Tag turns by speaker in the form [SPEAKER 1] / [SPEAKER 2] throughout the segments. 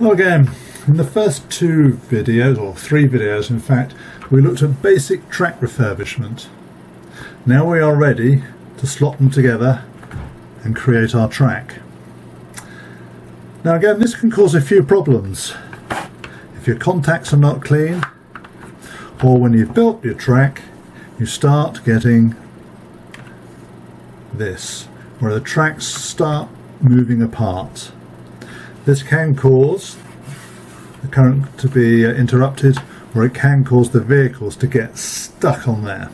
[SPEAKER 1] Well, again, in the first two videos, or three videos in fact, we looked at basic track refurbishment. Now we are ready to slot them together and create our track. Now again, this can cause a few problems. If your contacts are not clean, or when you've built your track, you start getting this, where the tracks start moving apart. This can cause the current to be interrupted, or it can cause the vehicles to get stuck on there.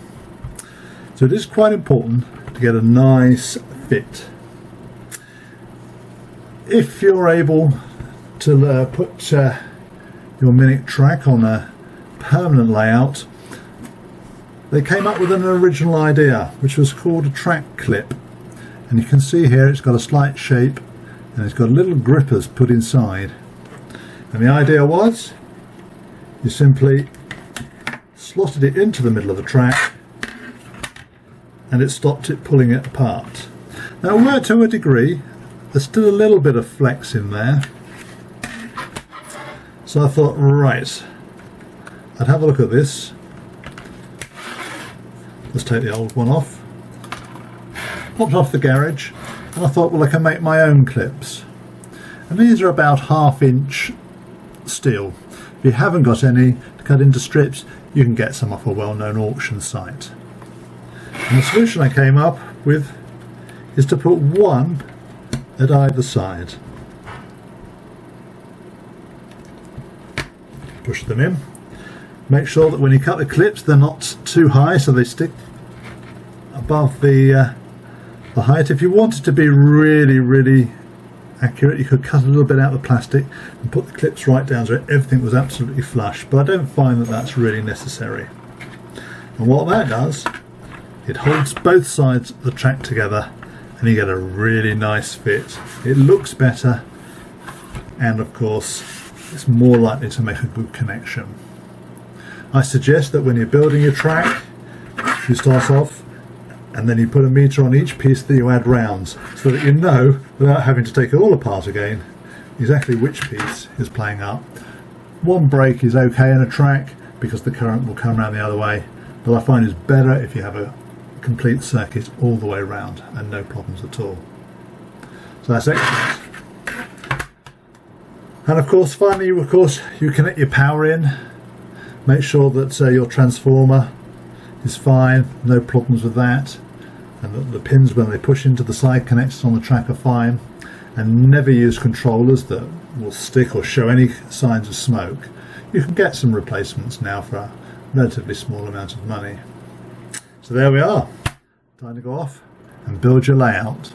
[SPEAKER 1] So it is quite important to get a nice fit. If you're able to put your mini track on a permanent layout, they came up with an original idea which was called a track clip, and you can see here it's got a slight shape and it's got little grippers put inside, and the idea was you simply slotted it into the middle of the track and it stopped it pulling it apart. Now, where to a degree there's still a little bit of flex in there, so I thought, right, I'd have a look at this. Let's take the old one off. Popped off the garage, and I thought, well, I can make my own clips. And these are about 1/2 inch steel. If you haven't got any to cut into strips, you can get some off a well-known auction site. And the solution I came up with is to put one at either side. Push them in. Make sure that when you cut the clips they're not too high so they stick above the height. If you wanted to be really accurate, you could cut a little bit out of the plastic and put the clips right down so everything was absolutely flush, but I don't find that that's really necessary. And what that does, it holds both sides of the track together and you get a really nice fit. It looks better, and of course it's more likely to make a good connection. I suggest that when you're building your track, you start off and then you put a meter on each piece that you add rounds, so that you know, without having to take it all apart again, exactly which piece is playing up. One break is okay in a track because the current will come around the other way, but I find it's better if you have a complete circuit all the way around and no problems at all. So that's excellent. And of course, finally, you connect your power in. Make sure that your transformer is fine, no problems with that, and that the pins, when they push into the side connectors on the track, are fine. And never use controllers that will stick or show any signs of smoke. You can get some replacements now for a relatively small amount of money. So there we are. Time to go off and build your layout.